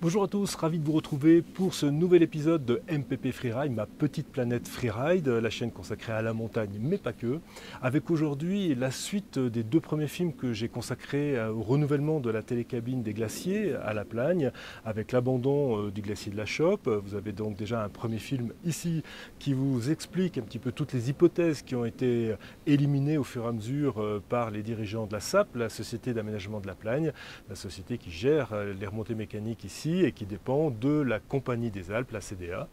Bonjour à tous, ravi de vous retrouver pour ce nouvel épisode de MPP Freeride, ma petite planète Freeride, la chaîne consacrée à la montagne, mais pas que. Avec aujourd'hui la suite des deux premiers films que j'ai consacrés au renouvellement de la télécabine des glaciers à La Plagne, avec l'abandon du glacier de la Chope. Vous avez donc déjà un premier film ici qui vous explique un petit peu toutes les hypothèses qui ont été éliminées au fur et à mesure par les dirigeants de la SAP, la Société d'aménagement de la Plagne, la société qui gère les remontées mécaniques ici et qui dépend de la Compagnie des Alpes, la CDA.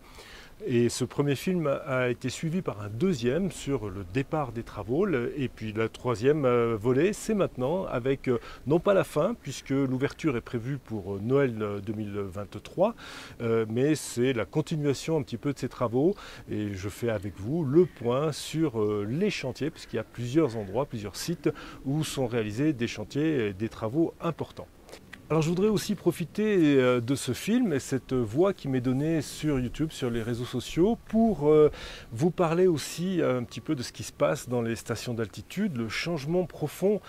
Et ce premier film a été suivi par un deuxième sur le départ des travaux. Et puis le troisième volet, c'est maintenant, avec non pas la fin, puisque l'ouverture est prévue pour Noël 2023, mais c'est la continuation un petit peu de ces travaux. Et je fais avec vous le point sur les chantiers, puisqu'il y a plusieurs endroits, plusieurs sites où sont réalisés des chantiers et des travaux importants. Alors je voudrais aussi profiter de ce film et cette voix qui m'est donnée sur YouTube, sur les réseaux sociaux, pour vous parler aussi un petit peu de ce qui se passe dans les stations d'altitude, le changement profond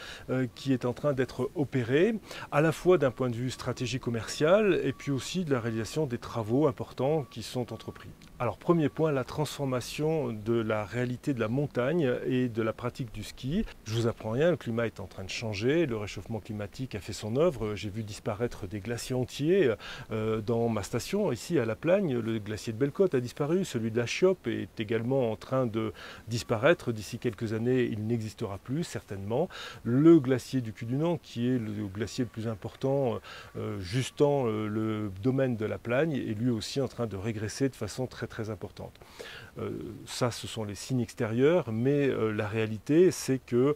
qui est en train d'être opéré, à la fois d'un point de vue stratégie commercial et puis aussi de la réalisation des travaux importants qui sont entrepris. Alors premier point, la transformation de la réalité de la montagne et de la pratique du ski. Je vous apprends rien, le climat est en train de changer, le réchauffement climatique a fait son œuvre. J'ai vu disparaître des glaciers entiers dans ma station, ici à La Plagne. Le glacier de Bellecote a disparu, celui de la Chope est également en train de disparaître. D'ici quelques années, il n'existera plus certainement. Le glacier du Cul-du-Nant, qui est le glacier le plus important justant le domaine de La Plagne, est lui aussi en train de régresser de façon très importante. Ça, ce sont les signes extérieurs, mais la réalité, c'est que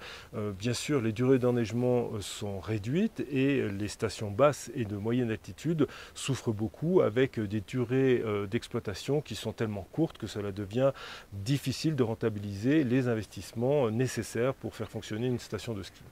bien sûr, les durées d'enneigement sont réduites et les stations basses et de moyenne altitude souffrent beaucoup avec des durées d'exploitation qui sont tellement courtes que cela devient difficile de rentabiliser les investissements nécessaires pour faire fonctionner une station de ski.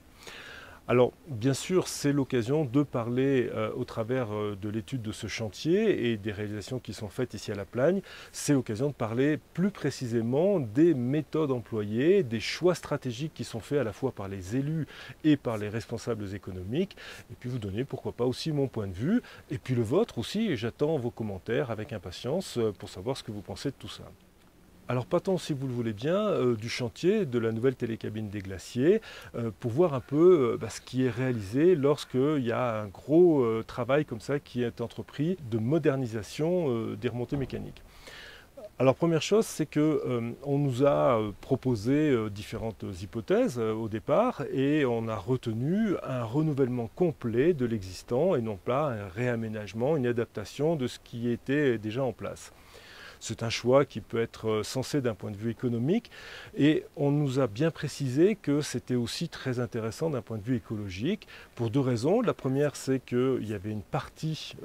Alors, bien sûr, c'est l'occasion de parler au travers de l'étude de ce chantier et des réalisations qui sont faites ici à La Plagne. C'est l'occasion de parler plus précisément des méthodes employées, des choix stratégiques qui sont faits à la fois par les élus et par les responsables économiques. Et puis vous donner, pourquoi pas, aussi mon point de vue, et puis le vôtre aussi. Et j'attends vos commentaires avec impatience pour savoir ce que vous pensez de tout ça. Alors partons, si vous le voulez bien, du chantier de la nouvelle télécabine des glaciers pour voir un peu ce qui est réalisé lorsqu'il y a un gros travail comme ça qui est entrepris de modernisation des remontées mécaniques. Alors première chose, c'est qu'on nous a proposé différentes hypothèses au départ et on a retenu un renouvellement complet de l'existant et non pas un réaménagement, une adaptation de ce qui était déjà en place. C'est un choix qui peut être sensé d'un point de vue économique et on nous a bien précisé que c'était aussi très intéressant d'un point de vue écologique pour deux raisons. La première, c'est qu'il y avait une partie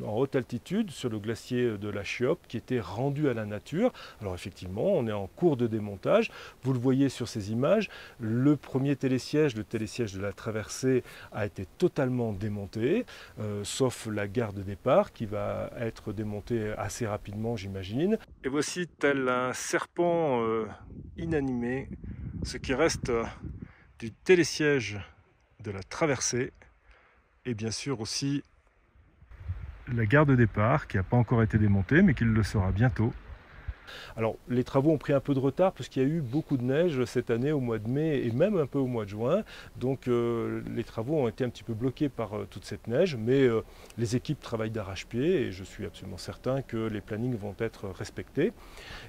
en haute altitude sur le glacier de la Chope qui était rendue à la nature. Alors effectivement, on est en cours de démontage. Vous le voyez sur ces images, le premier télésiège, le télésiège de la traversée, a été totalement démonté, sauf la gare de départ qui va être démontée assez rapidement, j'imagine. Et voici tel un serpent inanimé, ce qui reste du télésiège de la traversée et bien sûr aussi la gare de départ qui n'a pas encore été démontée mais qui le sera bientôt. Alors les travaux ont pris un peu de retard parce qu'il y a eu beaucoup de neige cette année au mois de mai et même un peu au mois de juin. Donc les travaux ont été un petit peu bloqués par toute cette neige, mais les équipes travaillent d'arrache-pied et je suis absolument certain que les plannings vont être respectés.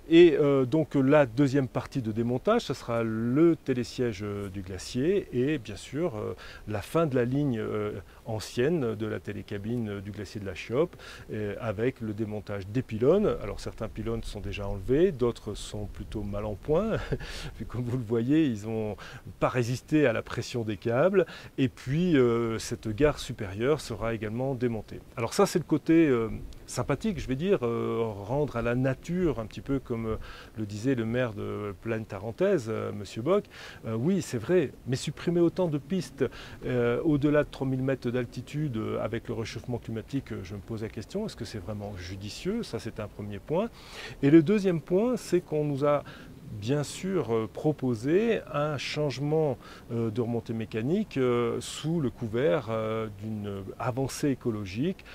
Et donc la deuxième partie de démontage, ce sera le télésiège du glacier et bien sûr la fin de la ligne ancienne de la télécabine du glacier de la Chope avec le démontage des pylônes. Alors certains pylônes sont déjà enlevés, d'autres sont plutôt mal en point. Comme vous le voyez, ils n'ont pas résisté à la pression des câbles. Et puis cette gare supérieure sera également démontée. Alors ça, c'est le côté sympathique, je vais dire, rendre à la nature, un petit peu comme le disait le maire de Plaine-Tarentaise, Monsieur Bock. Oui, c'est vrai, mais supprimer autant de pistes au-delà de 3000 mètres d'altitude avec le réchauffement climatique, je me pose la question, est-ce que c'est vraiment judicieux? Ça, c'est un premier point. Et le deuxième point, c'est qu'on nous a bien sûr proposé un changement de remontée mécanique sous le couvert d'une avancée écologique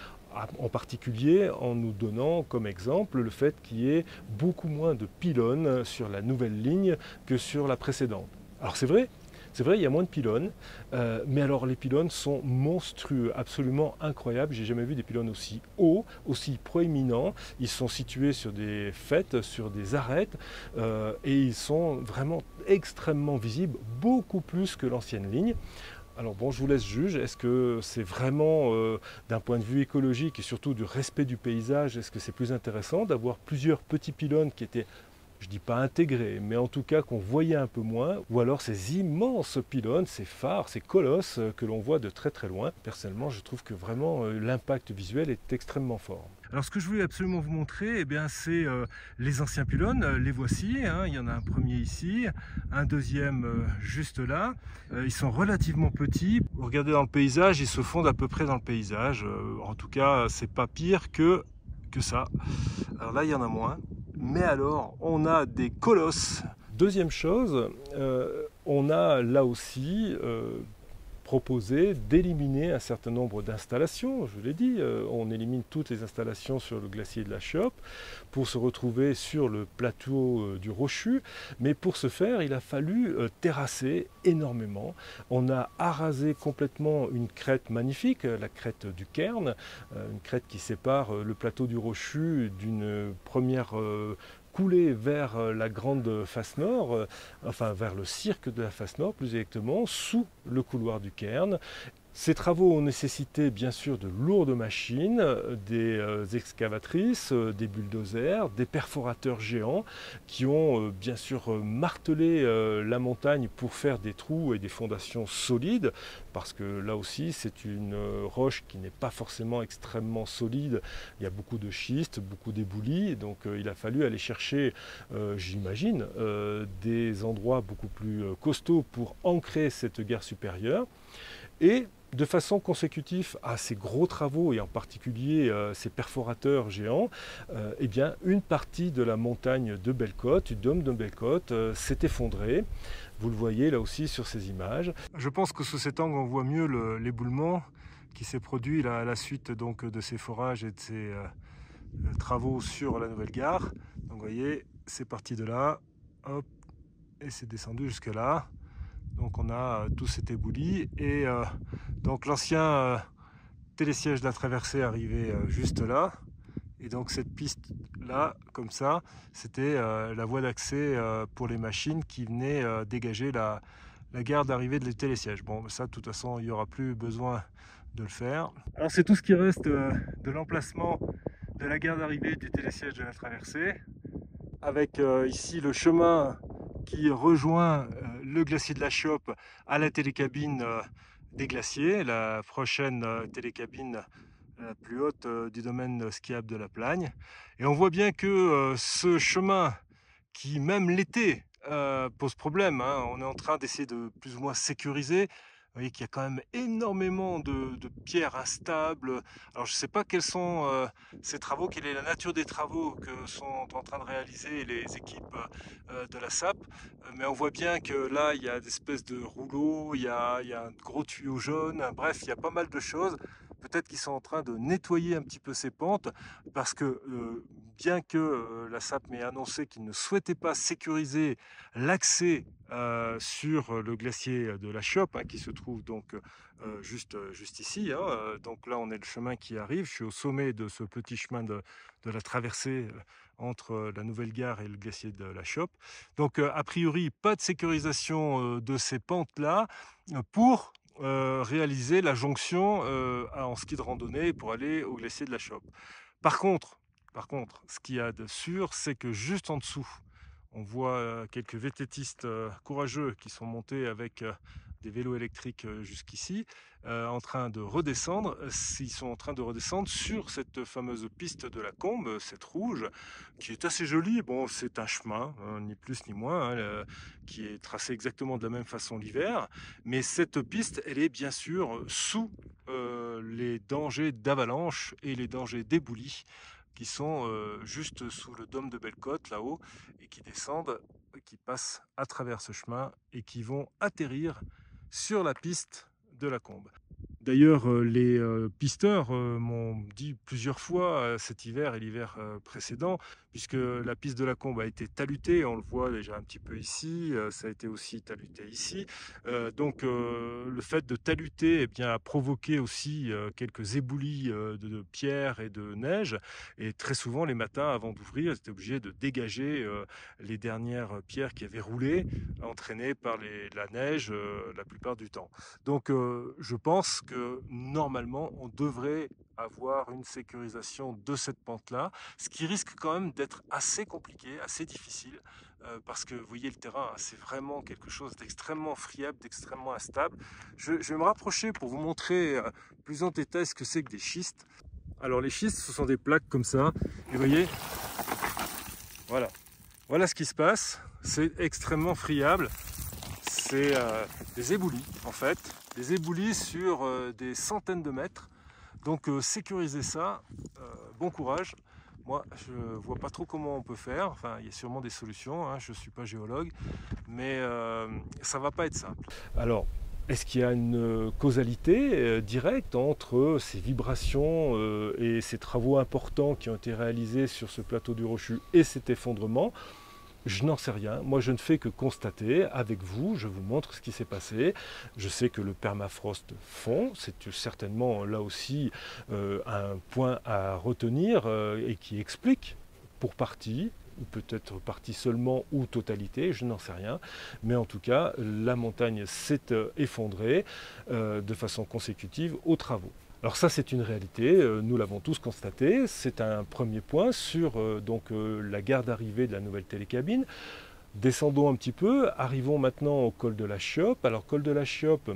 En particulier en nous donnant comme exemple le fait qu'il y ait beaucoup moins de pylônes sur la nouvelle ligne que sur la précédente. Alors c'est vrai, il y a moins de pylônes, mais alors les pylônes sont monstrueux, absolument incroyables. J'ai jamais vu des pylônes aussi hauts, aussi proéminents. Ils sont situés sur des faîtes, sur des arêtes, et ils sont vraiment extrêmement visibles, beaucoup plus que l'ancienne ligne. Alors bon, je vous laisse juger, est-ce que c'est vraiment, d'un point de vue écologique et surtout du respect du paysage, est-ce que c'est plus intéressant d'avoir plusieurs petits pylônes qui étaient, je ne dis pas intégrés, mais en tout cas qu'on voyait un peu moins, ou alors ces immenses pylônes, ces phares, ces colosses que l'on voit de très très loin. Personnellement, je trouve que vraiment l'impact visuel est extrêmement fort. Alors ce que je voulais absolument vous montrer, eh bien, c'est les anciens pylônes, les voici, hein. Il y en a un premier ici, un deuxième juste là. Ils sont relativement petits. Vous regardez dans le paysage, ils se fondent à peu près dans le paysage. En tout cas, c'est pas pire que ça. Alors là, il y en a moins. Mais alors, on a des colosses. Deuxième chose, on a là aussi proposé d'éliminer un certain nombre d'installations. Je vous l'ai dit, on élimine toutes les installations sur le glacier de la Chope pour se retrouver sur le plateau du Rochu. Mais pour ce faire, il a fallu terrasser énormément. On a arasé complètement une crête magnifique, la crête du Cairn, une crête qui sépare le plateau du Rochu d'une première coulée vers la grande face nord, enfin vers le cirque de la face nord plus exactement, sous le couloir du Cairn. Ces travaux ont nécessité bien sûr de lourdes machines, des excavatrices, des bulldozers, des perforateurs géants qui ont bien sûr martelé la montagne pour faire des trous et des fondations solides, parce que là aussi c'est une roche qui n'est pas forcément extrêmement solide. Il y a beaucoup de schistes, beaucoup d'éboulis, donc il a fallu aller chercher, j'imagine, des endroits beaucoup plus costauds pour ancrer cette gare supérieure. Et de façon consécutive à ces gros travaux, et en particulier ces perforateurs géants, eh bien, une partie de la montagne de Bellecote, du dôme de Bellecote, s'est effondrée. Vous le voyez là aussi sur ces images. Je pense que sous cet angle, on voit mieux l'éboulement qui s'est produit là, à la suite donc, de ces forages et de ces travaux sur la nouvelle gare. Donc vous voyez, c'est parti de là, hop, et c'est descendu jusque là. Donc on a tout cet ébouli et donc l'ancien télésiège de la traversée arrivait juste là, et donc cette piste là comme ça c'était la voie d'accès pour les machines qui venaient dégager la gare d'arrivée de les télésièges. Bon, ça de toute façon il n'y aura plus besoin de le faire. Alors c'est tout ce qui reste de l'emplacement de la gare d'arrivée du télésiège de la traversée, avec ici le chemin qui rejoint le glacier de la Chope à la télécabine des glaciers, la prochaine télécabine la plus haute du domaine skiable de la Plagne. Et on voit bien que ce chemin qui, même l'été, pose problème, hein. On est en train d'essayer de plus ou moins sécuriser. Vous voyez qu'il y a quand même énormément de pierres instables. Alors je ne sais pas quels sont ces travaux, quelle est la nature des travaux que sont en train de réaliser les équipes de la SAP, mais on voit bien que là il y a des espèces de rouleaux, il y a un gros tuyau jaune, bref il y a pas mal de choses. Peut-être qu'ils sont en train de nettoyer un petit peu ces pentes, parce que bien que la SAP m'ait annoncé qu'il ne souhaitait pas sécuriser l'accès sur le glacier de la Chope, hein, qui se trouve donc juste ici, hein. Donc là on est le chemin qui arrive, je suis au sommet de ce petit chemin de la traversée entre la nouvelle gare et le glacier de la Chope. Donc a priori pas de sécurisation de ces pentes là pour réaliser la jonction en ski de randonnée pour aller au glacier de la Chope. Par contre, ce qu'il y a de sûr, c'est que juste en dessous, on voit quelques vététistes courageux qui sont montés avec des vélos électriques jusqu'ici, en train de redescendre. Ils sont en train de redescendre sur cette fameuse piste de la Combe, cette rouge, qui est assez jolie. Bon, c'est un chemin, hein, ni plus ni moins, hein, qui est tracé exactement de la même façon l'hiver. Mais cette piste, elle est bien sûr sous les dangers d'avalanche et les dangers d'éboulis, qui sont juste sous le dôme de Bellecote, là-haut, et qui descendent, qui passent à travers ce chemin et qui vont atterrir sur la piste de la Combe. D'ailleurs, les pisteurs m'ont dit plusieurs fois cet hiver et l'hiver précédent, puisque la piste de la Combe a été talutée, on le voit déjà un petit peu ici, ça a été aussi taluté ici. Donc le fait de taluter eh bien, a provoqué aussi quelques éboulis de pierre et de neige. Et très souvent, les matins, avant d'ouvrir, ils étaient obligés de dégager les dernières pierres qui avaient roulé, entraînées par la neige la plupart du temps. Donc je pense que normalement on devrait avoir une sécurisation de cette pente-là, ce qui risque quand même d'être assez compliqué, assez difficile, parce que vous voyez le terrain, hein, c'est vraiment quelque chose d'extrêmement friable, d'extrêmement instable. Je vais me rapprocher pour vous montrer plus en détail ce que c'est que des schistes. Alors les schistes, ce sont des plaques comme ça, et vous voyez, voilà, voilà ce qui se passe, c'est extrêmement friable. C'est des éboulis en fait, des éboulis sur des centaines de mètres. Donc sécuriser ça, bon courage. Moi, je ne vois pas trop comment on peut faire. Enfin, il y a sûrement des solutions, hein. Je ne suis pas géologue, mais ça ne va pas être simple. Alors, est-ce qu'il y a une causalité directe entre ces vibrations et ces travaux importants qui ont été réalisés sur ce plateau du Rochu et cet effondrement? Je n'en sais rien, moi je ne fais que constater avec vous, je vous montre ce qui s'est passé. Je sais que le permafrost fond, c'est certainement là aussi un point à retenir et qui explique pour partie, ou peut-être partie seulement ou totalité, je n'en sais rien. Mais en tout cas, la montagne s'est effondrée de façon consécutive aux travaux. Alors ça c'est une réalité, nous l'avons tous constaté, c'est un premier point sur la gare d'arrivée de la nouvelle télécabine. Descendons un petit peu, arrivons maintenant au col de la Chioppe. Alors col de la Chioppe,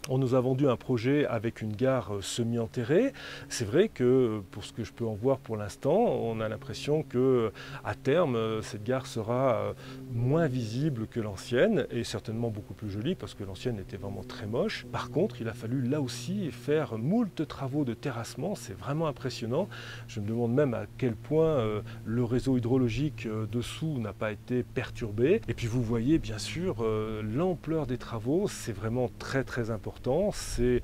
on nous a vendu un projet avec une gare semi-enterrée. C'est vrai que pour ce que je peux en voir pour l'instant, on a l'impression que à terme, cette gare sera moins visible que l'ancienne et certainement beaucoup plus jolie parce que l'ancienne était vraiment très moche. Par contre, il a fallu là aussi faire moult travaux de terrassement. C'est vraiment impressionnant. Je me demande même à quel point le réseau hydrologique dessous n'a pas été perturbé. Et puis vous voyez bien sûr l'ampleur des travaux. C'est vraiment très très important. C'est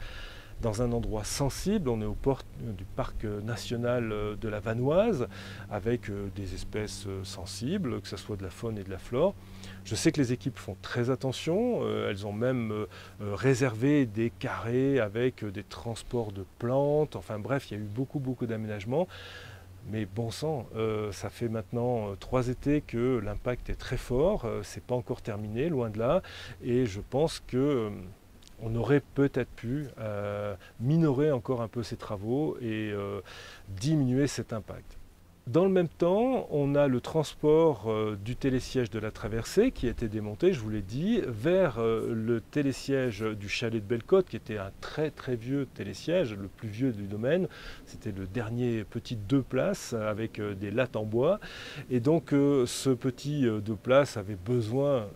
dans un endroit sensible, on est aux portes du parc national de la Vanoise, avec des espèces sensibles, que ce soit de la faune et de la flore. Je sais que les équipes font très attention, elles ont même réservé des carrés avec des transports de plantes, enfin bref, il y a eu beaucoup d'aménagements. Mais bon sang, ça fait maintenant 3 étés que l'impact est très fort, c'est pas encore terminé, loin de là, et je pense que on aurait peut-être pu minorer encore un peu ces travaux et diminuer cet impact. Dans le même temps, on a le transport du télésiège de la traversée qui a été démonté, je vous l'ai dit, vers le télésiège du chalet de Bellecote, qui était un très vieux télésiège, le plus vieux du domaine. C'était le dernier petit 2 places avec des lattes en bois. Et donc ce petit 2 places avait besoin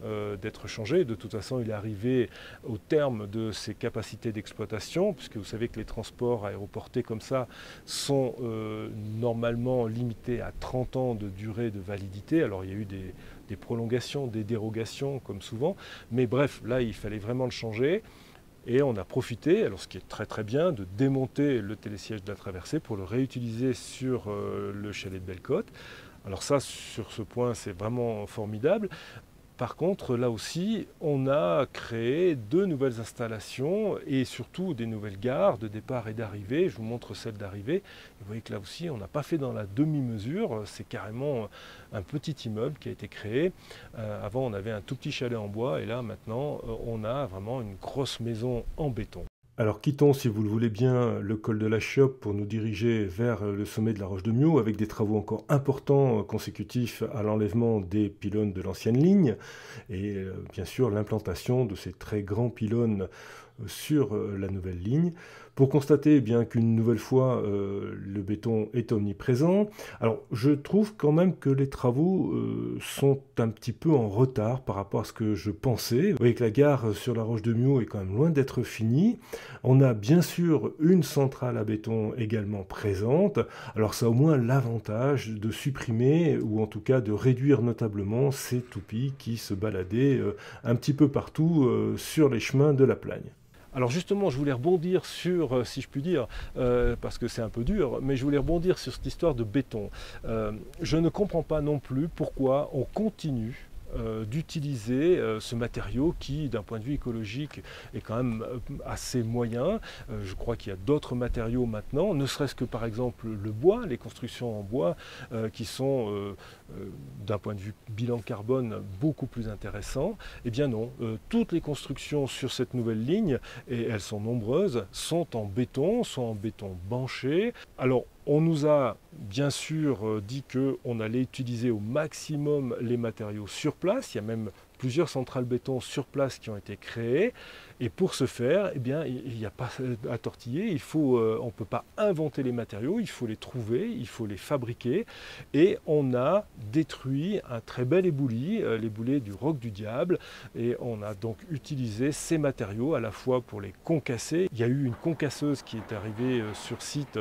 d'être changé. De toute façon, il est arrivé au terme de ses capacités d'exploitation, puisque vous savez que les transports aéroportés comme ça sont normalement limités à 30 ans de durée de validité. Alors il y a eu des prolongations, des dérogations comme souvent, mais bref, là il fallait vraiment le changer et on a profité, alors ce qui est très bien, de démonter le télésiège de la traversée pour le réutiliser sur le chalet de Bellecote. Alors ça, sur ce point, c'est vraiment formidable. Par contre, là aussi, on a créé 2 nouvelles installations et surtout des nouvelles gares de départ et d'arrivée. Je vous montre celle d'arrivée. Vous voyez que là aussi, on n'a pas fait dans la demi-mesure. C'est carrément un petit immeuble qui a été créé. Avant, on avait un tout petit chalet en bois et là, maintenant, on a vraiment une grosse maison en béton. Alors quittons, si vous le voulez bien, le col de la Chioppe pour nous diriger vers le sommet de la Roche de Miaux avec des travaux encore importants consécutifs à l'enlèvement des pylônes de l'ancienne ligne et bien sûr l'implantation de ces très grands pylônes sur la nouvelle ligne pour constater eh bien qu'une nouvelle fois le béton est omniprésent. Alors je trouve quand même que les travaux sont un petit peu en retard par rapport à ce que je pensais. Vous voyez que la gare sur la Roche de Miaux est quand même loin d'être finie. On a bien sûr une centrale à béton également présente. Alors ça a au moins l'avantage de supprimer ou en tout cas de réduire notablement ces toupies qui se baladaient un petit peu partout sur les chemins de la Plagne. Alors justement, je voulais rebondir sur, si je puis dire, parce que c'est un peu dur, mais je voulais rebondir sur cette histoire de béton. Je ne comprends pas non plus pourquoi on continue d'utiliser ce matériau qui, d'un point de vue écologique, est quand même assez moyen. Je crois qu'il y a d'autres matériaux maintenant, ne serait-ce que par exemple le bois, les constructions en bois, qui sont, d'un point de vue bilan carbone, beaucoup plus intéressants. Eh bien non, toutes les constructions sur cette nouvelle ligne, et elles sont nombreuses, sont en béton banché. Alors, on nous a bien sûr dit qu'on allait utiliser au maximum les matériaux sur place. Il y a même plusieurs centrales béton sur place qui ont été créées. Et pour ce faire, eh bien, il n'y a pas à tortiller. On ne peut pas inventer les matériaux, il faut les trouver, il faut les fabriquer. Et on a détruit un très bel éboulis, l'éboulis du Roc du Diable. Et on a donc utilisé ces matériaux à la fois pour les concasser. Il y a eu une concasseuse qui est arrivée sur site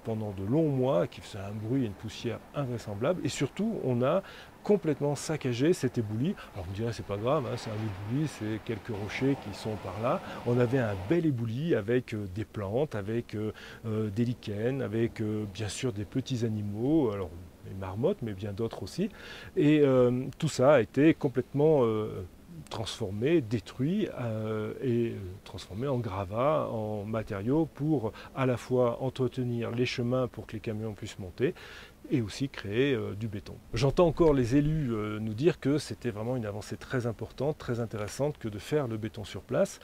pendant de longs mois, qui faisait un bruit et une poussière invraisemblable. Et surtout, on a complètement saccagé cet éboulis. Alors vous me direz, c'est pas grave, hein, c'est un éboulis, c'est quelques rochers qui sont par là. On avait un bel éboulis avec des plantes, avec des lichens, avec bien sûr des petits animaux, alors les marmottes, mais bien d'autres aussi. Et tout ça a été complètement transformé, détruit et transformé en gravats, en matériaux pour à la fois entretenir les chemins pour que les camions puissent monter et aussi créer du béton. J'entends encore les élus nous dire que c'était vraiment une avancée très importante, très intéressante que de faire le béton sur place.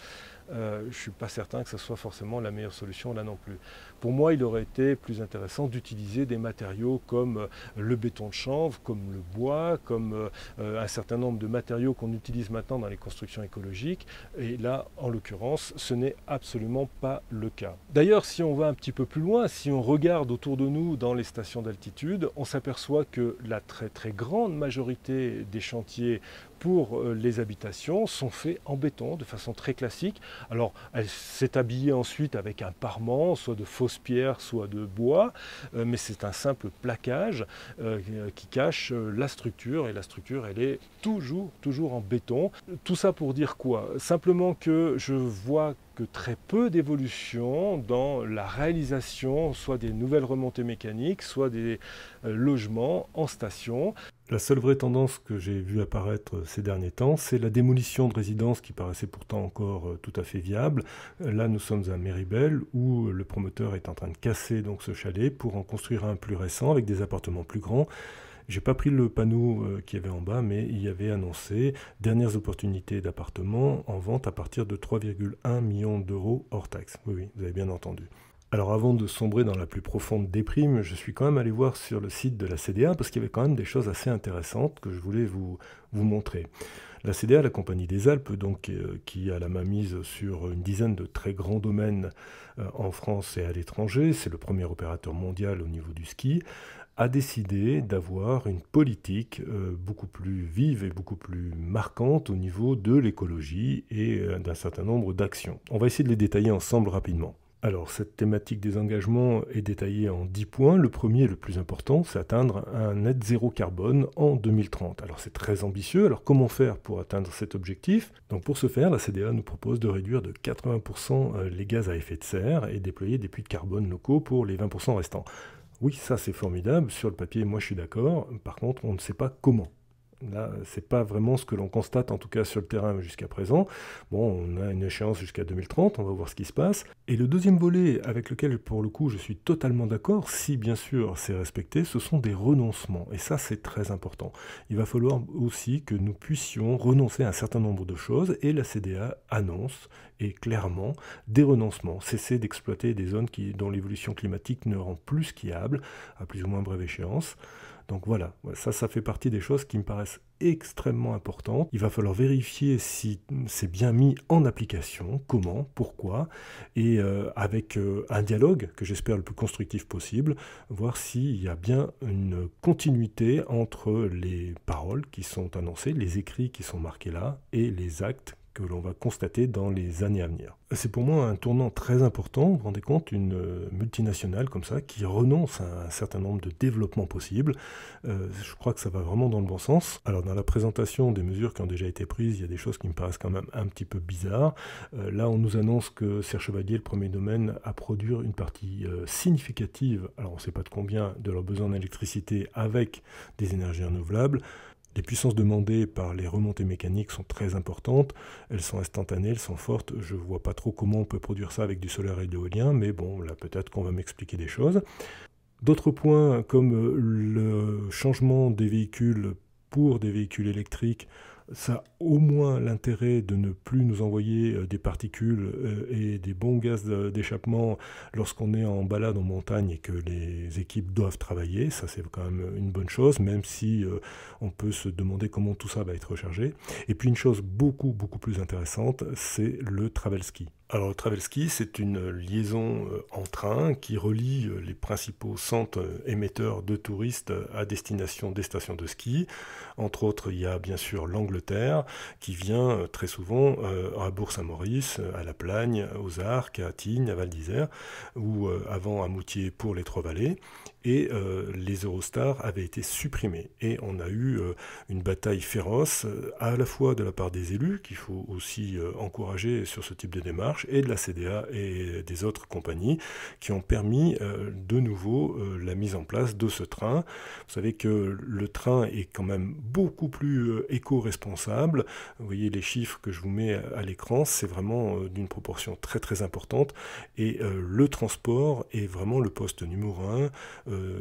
Je ne suis pas certain que ce soit forcément la meilleure solution là non plus. Pour moi, il aurait été plus intéressant d'utiliser des matériaux comme le béton de chanvre, comme le bois, comme un certain nombre de matériaux qu'on utilise maintenant dans les constructions écologiques. Et là, en l'occurrence, ce n'est absolument pas le cas. D'ailleurs, si on va un petit peu plus loin, si on regarde autour de nous dans les stations d'altitude, on s'aperçoit que la très très grande majorité des chantiers pour les habitations sont faits en béton de façon très classique. Alors, elle s'est habillée ensuite avec un parement, soit de fausses pierres, soit de bois, mais c'est un simple plaquage qui cache la structure, et la structure, elle est toujours en béton. Tout ça pour dire quoi? Simplement que je vois que très peu d'évolution dans la réalisation, soit des nouvelles remontées mécaniques, soit des logements en station. La seule vraie tendance que j'ai vue apparaître ces derniers temps, c'est la démolition de résidences qui paraissaient pourtant encore tout à fait viables. Là, nous sommes à Méribel, où le promoteur est en train de casser donc ce chalet pour en construire un plus récent avec des appartements plus grands. J'ai pas pris le panneau qu'il y avait en bas, mais il y avait annoncé dernières opportunités d'appartements en vente à partir de 3,1 millions d'euros hors taxe. Oui, vous avez bien entendu. Alors avant de sombrer dans la plus profonde déprime, je suis quand même allé voir sur le site de la CDA parce qu'il y avait quand même des choses assez intéressantes que je voulais vous montrer. La CDA, la Compagnie des Alpes, donc, qui a la main mise sur une dizaine de très grands domaines en France et à l'étranger, c'est le premier opérateur mondial au niveau du ski, a décidé d'avoir une politique beaucoup plus vive et beaucoup plus marquante au niveau de l'écologie et d'un certain nombre d'actions. On va essayer de les détailler ensemble rapidement. Alors, cette thématique des engagements est détaillée en 10 points. Le premier, le plus important, c'est atteindre un net zéro carbone en 2030. Alors, c'est très ambitieux. Alors, comment faire pour atteindre cet objectif? Donc, pour ce faire, la CDA nous propose de réduire de 80% les gaz à effet de serre et déployer des puits de carbone locaux pour les 20% restants. Oui, ça, c'est formidable. Sur le papier, moi, je suis d'accord. Par contre, on ne sait pas comment. Là, c'est pas vraiment ce que l'on constate, en tout cas sur le terrain jusqu'à présent. Bon, on a une échéance jusqu'à 2030, on va voir ce qui se passe. Et le deuxième volet, avec lequel, pour le coup, je suis totalement d'accord, si bien sûr c'est respecté, ce sont des renoncements. Et ça, c'est très important. Il va falloir aussi que nous puissions renoncer à un certain nombre de choses, et la CDA annonce, et clairement, des renoncements. Cesser d'exploiter des zones dont l'évolution climatique ne rend plus skiable, à plus ou moins brève échéance. Donc voilà, ça fait partie des choses qui me paraissent extrêmement importantes. Il va falloir vérifier si c'est bien mis en application, comment, pourquoi, et avec un dialogue que j'espère le plus constructif possible, voir s'il y a bien une continuité entre les paroles qui sont annoncées, les écrits qui sont marqués là, et les actes que l'on va constater dans les années à venir. C'est pour moi un tournant très important, vous vous rendez compte, une multinationale comme ça qui renonce à un certain nombre de développements possibles. Je crois que ça va vraiment dans le bon sens. Alors dans la présentation des mesures qui ont déjà été prises, il y a des choses qui me paraissent quand même un petit peu bizarres. Là on nous annonce que Serre Chevalier, le premier domaine, à produire une partie significative, alors on ne sait pas de combien, de leurs besoins d'électricité avec des énergies renouvelables. Les puissances demandées par les remontées mécaniques sont très importantes, elles sont instantanées, elles sont fortes, je ne vois pas trop comment on peut produire ça avec du solaire et de l'éolien, mais bon, là peut-être qu'on va m'expliquer des choses. D'autres points comme le changement des véhicules pour des véhicules électriques, ça a au moins l'intérêt de ne plus nous envoyer des particules et des bons gaz d'échappement lorsqu'on est en balade en montagne et que les équipes doivent travailler. Ça, c'est quand même une bonne chose, même si on peut se demander comment tout ça va être rechargé. Et puis une chose beaucoup plus intéressante, c'est le travel ski. Alors le travel ski, c'est une liaison en train qui relie les principaux centres émetteurs de touristes à destination des stations de ski. Entre autres, il y a bien sûr l'Angleterre qui vient très souvent à Bourg-Saint-Maurice, à La Plagne, aux Arcs, à Tignes, à Val d'Isère, ou avant à Moutier pour les Trois-Vallées. Et les Eurostars avaient été supprimés. Et on a eu une bataille féroce, à la fois de la part des élus, qu'il faut aussi encourager sur ce type de démarche, et de la CDA et des autres compagnies, qui ont permis de nouveau la mise en place de ce train. Vous savez que le train est quand même beaucoup plus éco-responsable. Vous voyez les chiffres que je vous mets à l'écran, c'est vraiment d'une proportion très importante. Et le transport est vraiment le poste numéro 1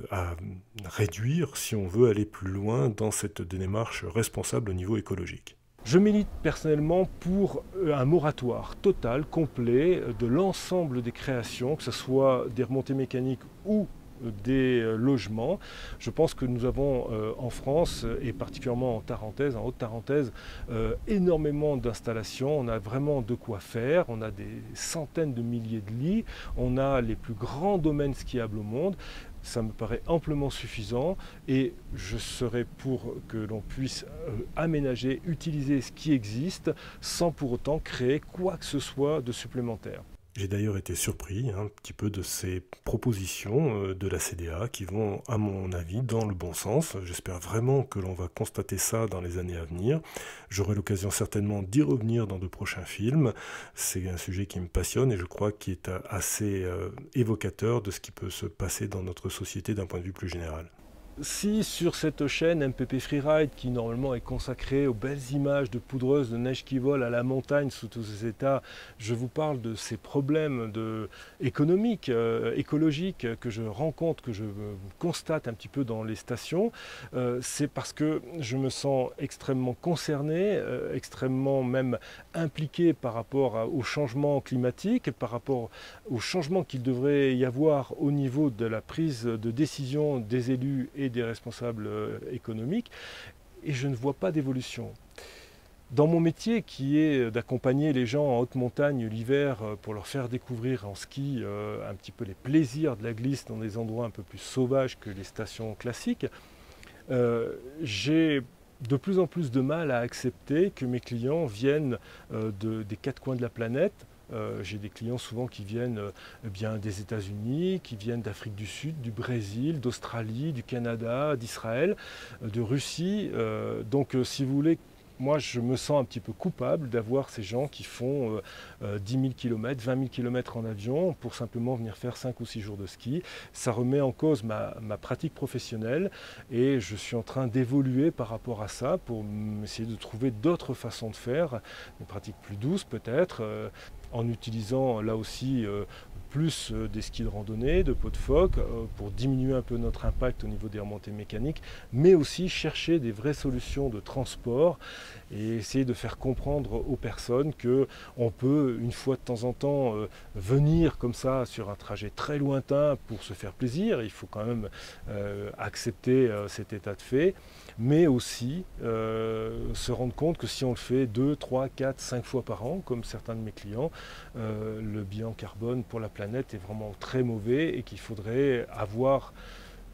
à réduire si on veut aller plus loin dans cette démarche responsable au niveau écologique. Je milite personnellement pour un moratoire total, complet, de l'ensemble des créations, que ce soit des remontées mécaniques ou des logements. Je pense que nous avons en France, et particulièrement en Tarentaise, en Haute-Tarentaise, énormément d'installations. On a vraiment de quoi faire. On a des centaines de milliers de lits. On a les plus grands domaines skiables au monde. Ça me paraît amplement suffisant et je serais pour que l'on puisse aménager, utiliser ce qui existe sans pour autant créer quoi que ce soit de supplémentaire. J'ai d'ailleurs été surpris un petit peu de ces propositions de la CDA qui vont, à mon avis, dans le bon sens. J'espère vraiment que l'on va constater ça dans les années à venir. J'aurai l'occasion certainement d'y revenir dans de prochains films. C'est un sujet qui me passionne et je crois qu'il est assez évocateur de ce qui peut se passer dans notre société d'un point de vue plus général. Si sur cette chaîne MPP Freeride, qui normalement est consacrée aux belles images de poudreuses de neige qui volent à la montagne sous tous ses états, je vous parle de ces problèmes économiques, écologiques que je rencontre, que je constate un petit peu dans les stations, c'est parce que je me sens extrêmement concerné, extrêmement même impliqué par rapport au changement climatique, par rapport au changement qu'il devrait y avoir au niveau de la prise de décision des élus et des responsables économiques, et je ne vois pas d'évolution. Dans mon métier qui est d'accompagner les gens en haute montagne l'hiver pour leur faire découvrir en ski un petit peu les plaisirs de la glisse dans des endroits un peu plus sauvages que les stations classiques, j'ai de plus en plus de mal à accepter que mes clients viennent des quatre coins de la planète. J'ai des clients souvent qui viennent bien des États-Unis, qui viennent d'Afrique du Sud, du Brésil, d'Australie, du Canada, d'Israël, de Russie. Donc si vous voulez, moi je me sens un petit peu coupable d'avoir ces gens qui font 10 000 km, 20 000 km en avion pour simplement venir faire 5 ou 6 jours de ski. Ça remet en cause ma pratique professionnelle et je suis en train d'évoluer par rapport à ça pour essayer de trouver d'autres façons de faire, des pratiques plus douces peut-être, en utilisant là aussi plus des skis de randonnée, de peau de phoque, pour diminuer un peu notre impact au niveau des remontées mécaniques, mais aussi chercher des vraies solutions de transport et essayer de faire comprendre aux personnes qu'on peut, une fois de temps en temps, venir comme ça sur un trajet très lointain pour se faire plaisir. Il faut quand même accepter cet état de fait, mais aussi se rendre compte que si on le fait 2, 3, 4, 5 fois par an, comme certains de mes clients, le bilan carbone pour la planète est vraiment très mauvais et qu'il faudrait avoir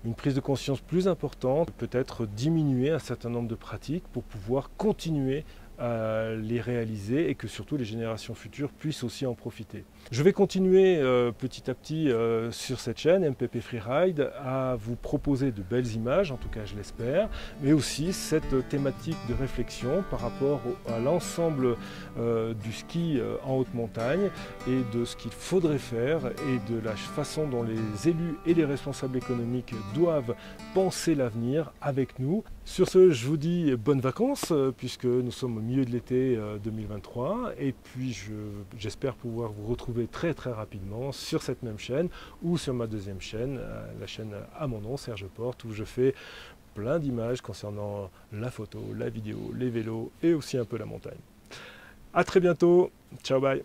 une prise de conscience plus importante, peut-être diminuer un certain nombre de pratiques pour pouvoir continuer à les réaliser et que surtout les générations futures puissent aussi en profiter. Je vais continuer petit à petit sur cette chaîne MPP Freeride à vous proposer de belles images, en tout cas je l'espère, mais aussi cette thématique de réflexion par rapport à l'ensemble du ski en haute montagne et de ce qu'il faudrait faire et de la façon dont les élus et les responsables économiques doivent penser l'avenir avec nous. Sur ce, je vous dis bonnes vacances puisque nous sommes au milieu de l'été 2023 et puis j'espère pouvoir vous retrouver très rapidement sur cette même chaîne ou sur ma deuxième chaîne, la chaîne à mon nom, Serge Porte, où je fais plein d'images concernant la photo, la vidéo, les vélos et aussi un peu la montagne. A très bientôt, ciao bye.